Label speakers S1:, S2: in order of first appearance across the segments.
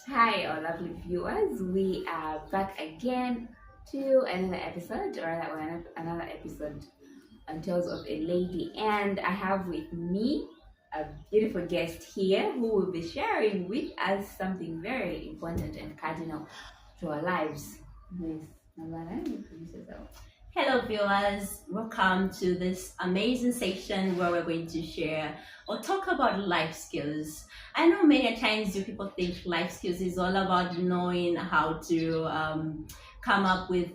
S1: Hi, our lovely viewers. We are back again to another episode, or another episode on Tales of a Lady. And I have with me a beautiful guest here who will be sharing with us something very important and cardinal to our lives. Ms Nambulana, introduce yourself.
S2: Hello, viewers. Welcome to this amazing section where we're going to share or talk about life skills. I know many times you people think life skills is all about knowing how to come up with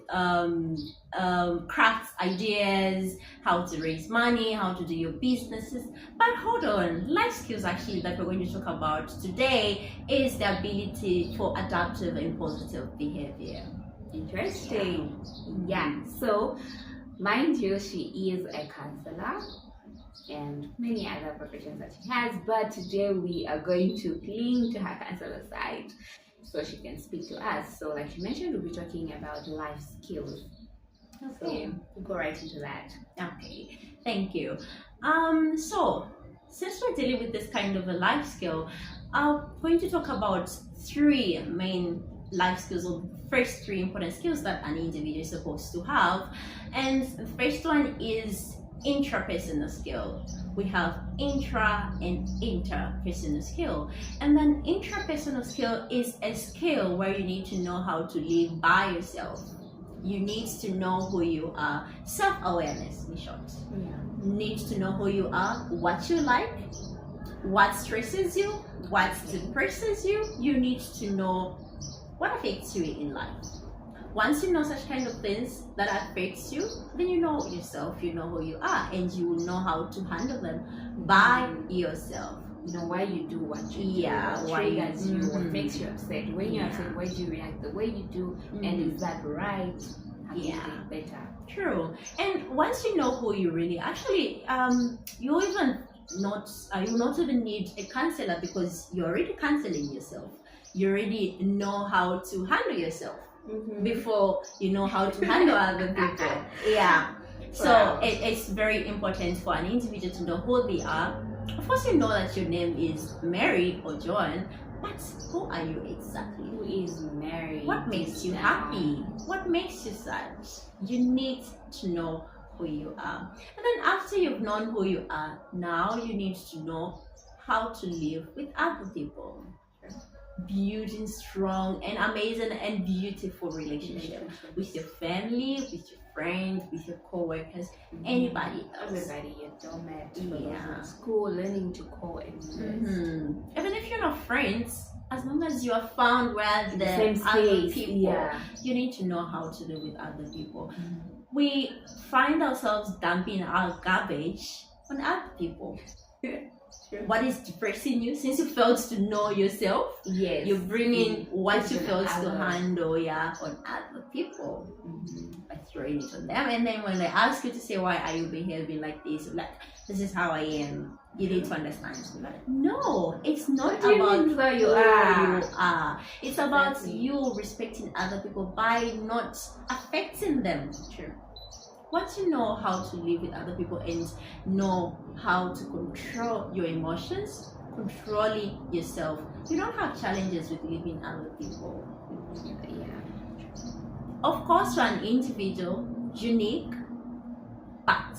S2: crafts, ideas, how to raise money, how to do your businesses. But hold on, life skills actually that we're going to talk about today is the ability for adaptive and positive behavior.
S1: Interesting. Yeah. So, mind you, she is a counselor and many other professions that she has, but today we are going to cling to her counselor side so she can speak to us. So, like you mentioned, we'll be talking about life skills.
S2: Okay.
S1: So, we'll go right into that.
S2: Okay, thank you. So since we're dealing with this kind of a life skill, I'm going to talk about three main life skills, or first three important skills that an individual is supposed to have. And the first one is intrapersonal skill. We have intra and interpersonal skill. And then intrapersonal skill is a skill where you need to know how to live by yourself. You need to know who you are. Self-awareness, in short.
S1: Yeah.
S2: You need to know who you are, what you like, what stresses you, what depresses you. You need to know what affects you in life. Once you know such kind of things that affects you, then you know yourself, you know who you are, and you will know how to handle them by yourself.
S1: You know why you do what you
S2: Yeah,
S1: do, what
S2: why you-
S1: triggers you, what makes you upset. When you're
S2: Yeah.
S1: upset, why do you react the way you do? And
S2: Mhm.
S1: is that right? How do you
S2: Yeah.
S1: get better?
S2: True. And once you know who you really actually, you even not you will not even need a counselor because you're already counseling yourself. You already know how to handle yourself before you know how to handle other people. Yeah. So
S1: Wow.
S2: it's very important for an individual to know who they are. Of course, you know that your name is Mary or John, but who are you exactly?
S1: Who is married?
S2: What makes you happy? What makes you sad? You need to know who you are. And then after you've known who you are, now you need to know how to live with other people. Building strong and amazing and beautiful relationship with your family, with your friends, with your co-workers, anybody else.
S1: Everybody, your doormat,
S2: Yeah.
S1: in school, learning to coexist.
S2: Even if you're not friends, as long as you are found where
S1: In
S2: the
S1: the same
S2: other
S1: space,
S2: people,
S1: yeah.
S2: you need to know how to live with other people. We find ourselves dumping our garbage on other people.
S1: Sure.
S2: What is depressing you, since you failed to know yourself,
S1: Yes.
S2: you bring in what you
S1: Even
S2: failed to
S1: others.
S2: handle, on other people.
S1: Mhm.
S2: By throwing it on them, and then when they ask you to say why are you behaving like this, you're like, this is how I am. You need to understand. You're like, no, it's not
S1: What do you
S2: about
S1: mean who you
S2: who
S1: are?
S2: you are. It's about
S1: Exactly.
S2: you respecting other people by not affecting them.
S1: True.
S2: Once you know how to live with other people and know how to control your emotions, controlling yourself, you don't have challenges with living other people.
S1: Yeah.
S2: Of course, you're an individual, unique, but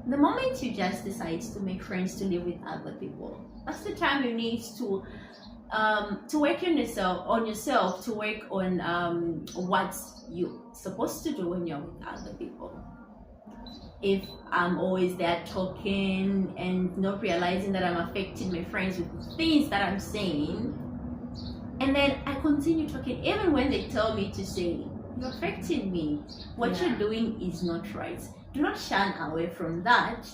S2: the moment you just decide to make friends to live with other people, that's the time you need to work on yourself, to work on what you're supposed to do when you're with other people. If I'm always there talking and not realizing that I'm affecting my friends with the things that I'm saying, and then I continue talking even when they tell me to say, you're affecting me, what
S1: Yeah.
S2: you're doing is not right. Do not shun away from that,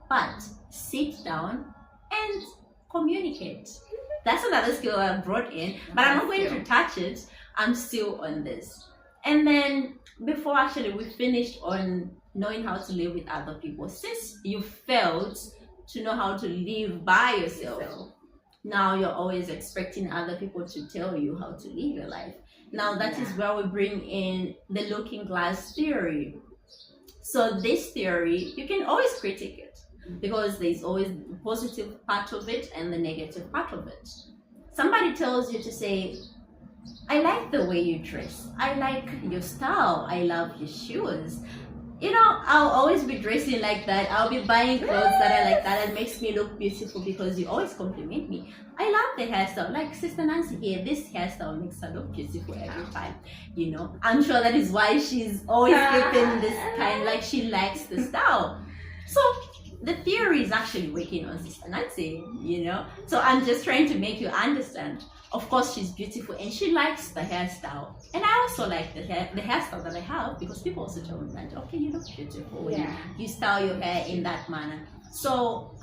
S2: but sit down and communicate. That's another skill I brought in, but I'm not going to touch it. I'm still on this. And then before actually we finished on knowing how to live with other people, since you failed to know how to live by yourself, now you're always expecting other people to tell you how to live your life. Now that is where we bring in the looking glass theory. So this theory, you can always critique it because there's always the positive part of it and the negative part of it. somebody tells you to say, I like the way you dress, I like your style, I love your shoes. You know, I'll always be dressing like that. I'll be buying clothes that are like that. It makes me look beautiful because you always compliment me. I love the hairstyle. Like Sister Nancy here, this hairstyle makes her look beautiful every time. You know, I'm sure that is why she's always keeping this kind, like she likes the style. So the theory is actually working on Sister Nancy, you know. So I'm just trying to make you understand. Of course, she's beautiful and she likes the hairstyle, and I also like the hairstyle that I have, because people also tell me that, okay, you look beautiful when you style your hair in that manner. So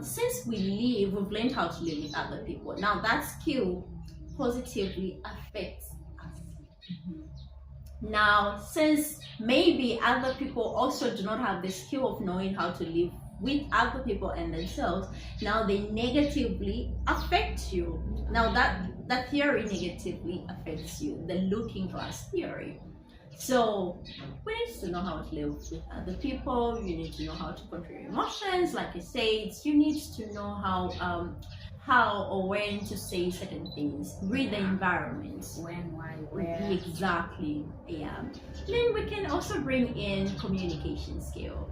S2: since we've learned how to live with other people. Now that skill positively affects us. Now, since maybe other people also do not have the skill of knowing how to live with other people and themselves, now they negatively affect you. Now that theory negatively affects you, the looking glass theory. So we need to know how to live with other people. You need to know how to control your emotions. Like I said, you need to know how or when to say certain things. Read the environment.
S1: When, why, where.
S2: Exactly. Yeah. Then we can also bring in communication skill.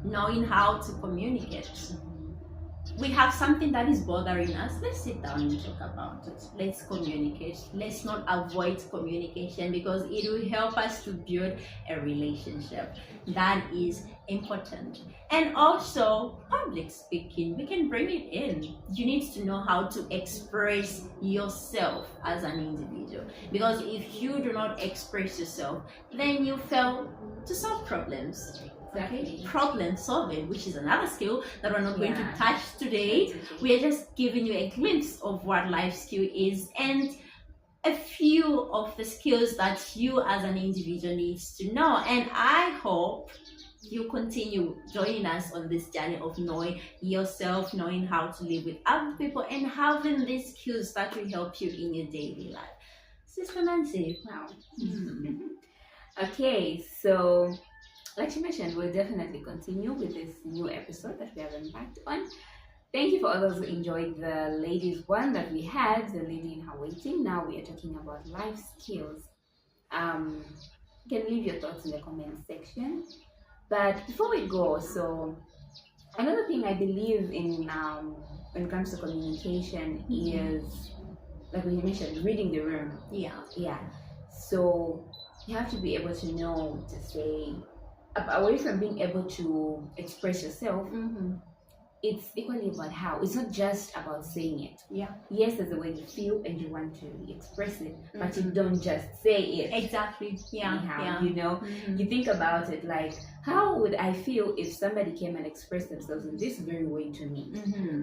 S2: Knowing how to communicate. We have something that is bothering us. Let's sit down and talk about it. Let's communicate. Let's not avoid communication, because it will help us to build a relationship. That is important. And also public speaking, we can bring it in. You need to know how to express yourself as an individual, because if you do not express yourself, then you fail to solve problems. Okay. Problem solving, which is another skill that we're not going to touch today. We are just giving you a glimpse of what life skill is and a few of the skills that you as an individual needs to know. And I hope you continue joining us on this journey of knowing yourself, knowing how to live with other people, and having these skills that will help you in your daily life. Sister Nancy.
S1: Wow. Okay, so like she mentioned, we'll definitely continue with this new episode that we have embarked on. Thank you for all those who enjoyed the ladies one that we had, the lady in her waiting. Now we are talking about life skills. You can leave your thoughts in the comment section. But before we go, so another thing I believe in when it comes to communication is, like we mentioned, reading the room. Yeah. So you have to be able to know to say, away from being able to express yourself, it's equally about how. It's not just about saying it. Yes, there's a way you feel and you want to express it, but you don't just say it.
S2: Exactly.
S1: You know, you think about it like, how would I feel if somebody came and expressed themselves in this very way to me?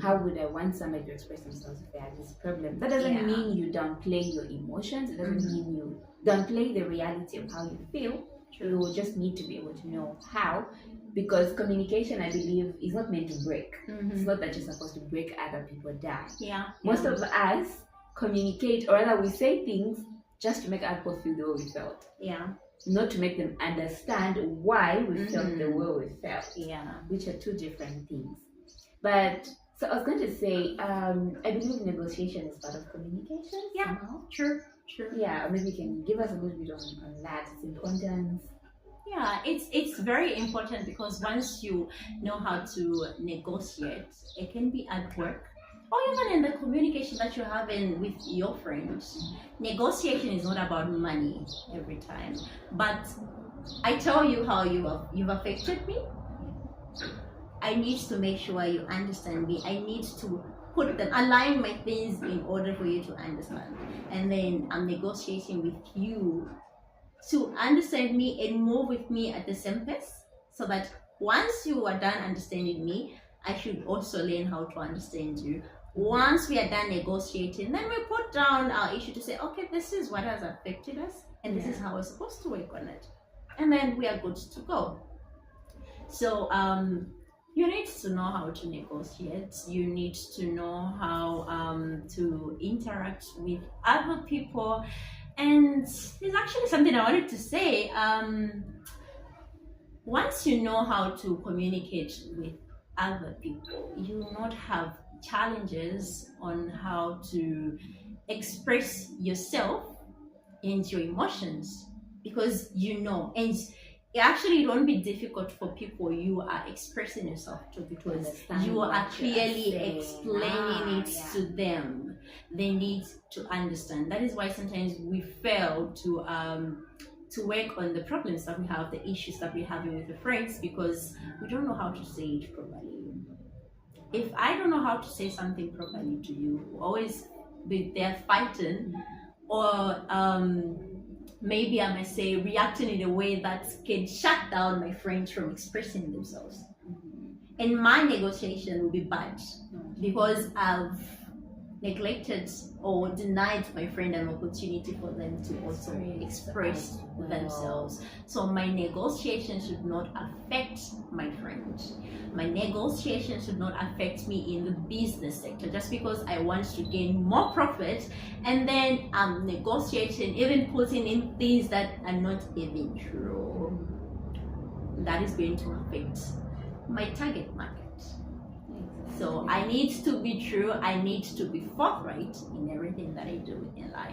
S1: How would I want somebody to express themselves if they had this problem? That doesn't mean you downplay your emotions. It doesn't mean you downplay the reality of how you feel. You will just need to be able to know how, because communication, I believe, is not meant to break. It's not that you're supposed to break other people down. Most of us communicate, or rather we say things just to make other people feel the way we felt. Not to make them understand why we felt the way we felt. Which are two different things. But so I was going to say, I believe negotiation is part of communication. Somehow.
S2: Sure.
S1: Yeah, maybe you can give us a little bit on that. It's important.
S2: Yeah, it's very important, because once you know how to negotiate, it can be at work or even in the communication that you're having with your friends. Negotiation is not about money every time, but I tell you how you've affected me. I need to make sure you understand me. I need to align my things in order for you to understand. And then I'm negotiating with you to understand me and move with me at the same pace, so that once you are done understanding me, I should also learn how to understand you. Once we are done negotiating, then we put down our issue to say, okay, this is what has affected us, and this is how we're supposed to work on it. And then we are good to go. So you need to know how to negotiate. You need to know how to interact with other people. And there's actually something I wanted to say. Once you know how to communicate with other people, you will not have challenges on how to express yourself and your emotions, because and it won't be difficult for people you are expressing yourself to, because you are clearly explaining it to them. They need to understand. That is why sometimes we fail to work on the problems that we have, the issues that we're having with the friends, because we don't know how to say it properly. If I don't know how to say something properly to you, we'll always be there fighting, or maybe I might say reacting in a way that can shut down my friends from expressing themselves. And my negotiation will be bad because I've neglected or denied my friend an opportunity for them to also express themselves. So my negotiation should not affect my friend. My negotiation should not affect me in the business sector, just because I want to gain more profit, and then I'm negotiating, even putting in things that are not even true. That is going to affect my target market. So I need to be true. I need to be forthright in everything that I do in life.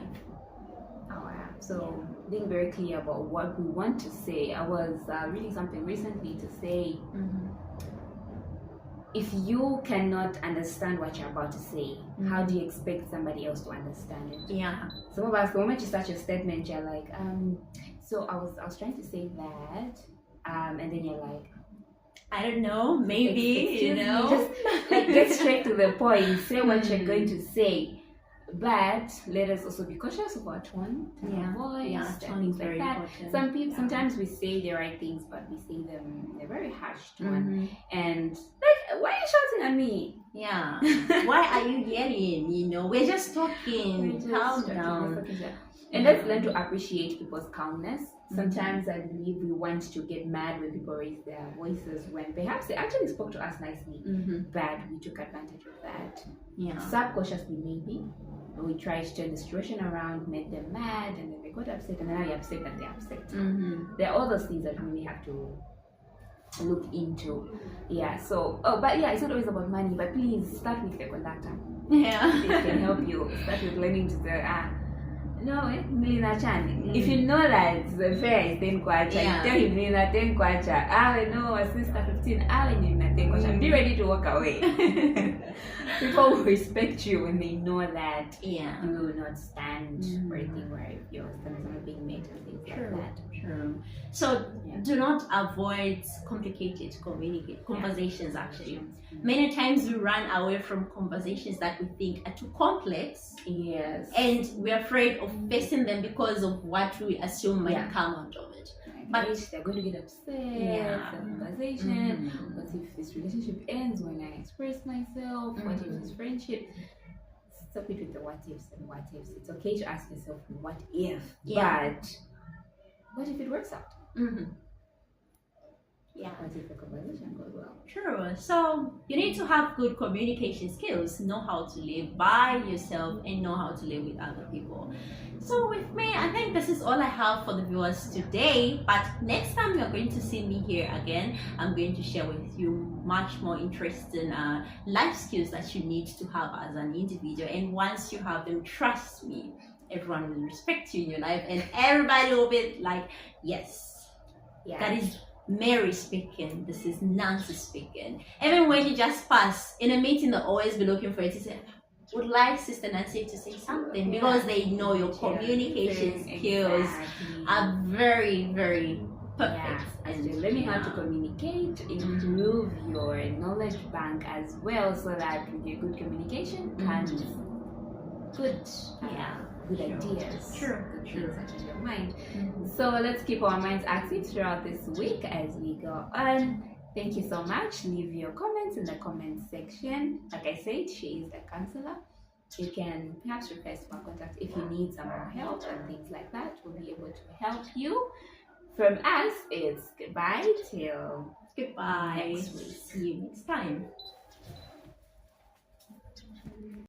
S1: Oh, yeah. So being very clear about what we want to say. I was reading something recently to say, if you cannot understand what you're about to say, how do you expect somebody else to understand it?
S2: Yeah.
S1: Some of us, the moment you start your statement, you're like, so I was trying to say that, and then you're like,
S2: I don't know, maybe,
S1: just like get straight to the point, say what you're going to say. But let us also be cautious of our tone, voice, things like that.
S2: Important.
S1: Sometimes we say the right things, but we say them in a very harsh tone. And like, why are you shouting at me?
S2: Yeah. Why are you yelling? We're just talking. Calm down.
S1: And let's learn to appreciate people's calmness. Sometimes I believe we want to get mad when people raise their voices, when perhaps they actually spoke to us nicely, but we took advantage of that.
S2: Yeah.
S1: Subconsciously, maybe. We tried to turn the situation around, made them mad, and then they got upset, and then now you're upset and they're upset. There are all those things that we really have to look into. Yeah, so, but yeah, it's not always about money, but please start with the conductor.
S2: Yeah.
S1: It can help you. Start with learning to say, Milina Chan. If you know that the fare is 10 kwacha, you tell him Milina 10 kwacha. No, my sister 15. Milina 10 kwacha. Be ready to walk away. People will respect you when they know that you will not stand for a thing where your standards are not being met and things like that.
S2: True. So do not avoid complicated conversations. Actually, many times we run away from conversations that we think are too complex.
S1: Yes.
S2: And we're afraid of facing them because of what we assume might come out of it.
S1: But they're going to get upset. The conversation. What if this relationship ends when I express myself? What if this friendship? Stop it with the what ifs and what ifs. It's okay to ask yourself what if, but what if it works out?
S2: Yeah.
S1: What if the conversation goes well?
S2: True. So you need to have good communication skills, know how to live by yourself and know how to live with other people. So with me, I think this is all I have for the viewers today. But next time you're going to see me here again, I'm going to share with you much more interesting life skills that you need to have as an individual. And once you have them, trust me, everyone will respect you in your life and everybody will be like, yes, that is Mary speaking, this is Nancy speaking. Even when you just pass in a meeting, they'll always be looking for you to say, would like Sister Nancy to say something, because they know your communication skills are very, very perfect.
S1: And you're learning how to communicate, improve your knowledge bank as well, so that with your good communication comes good ideas. True. Such as your mind. So let's keep our minds active throughout this week as we go on. Thank you so much. Leave your comments in the comment section. Like I said, she is a counselor. You can perhaps request for contact if you need some more help and things like that. We'll be able to help you. From us, it's goodbye till
S2: next week.
S1: See
S2: you next time.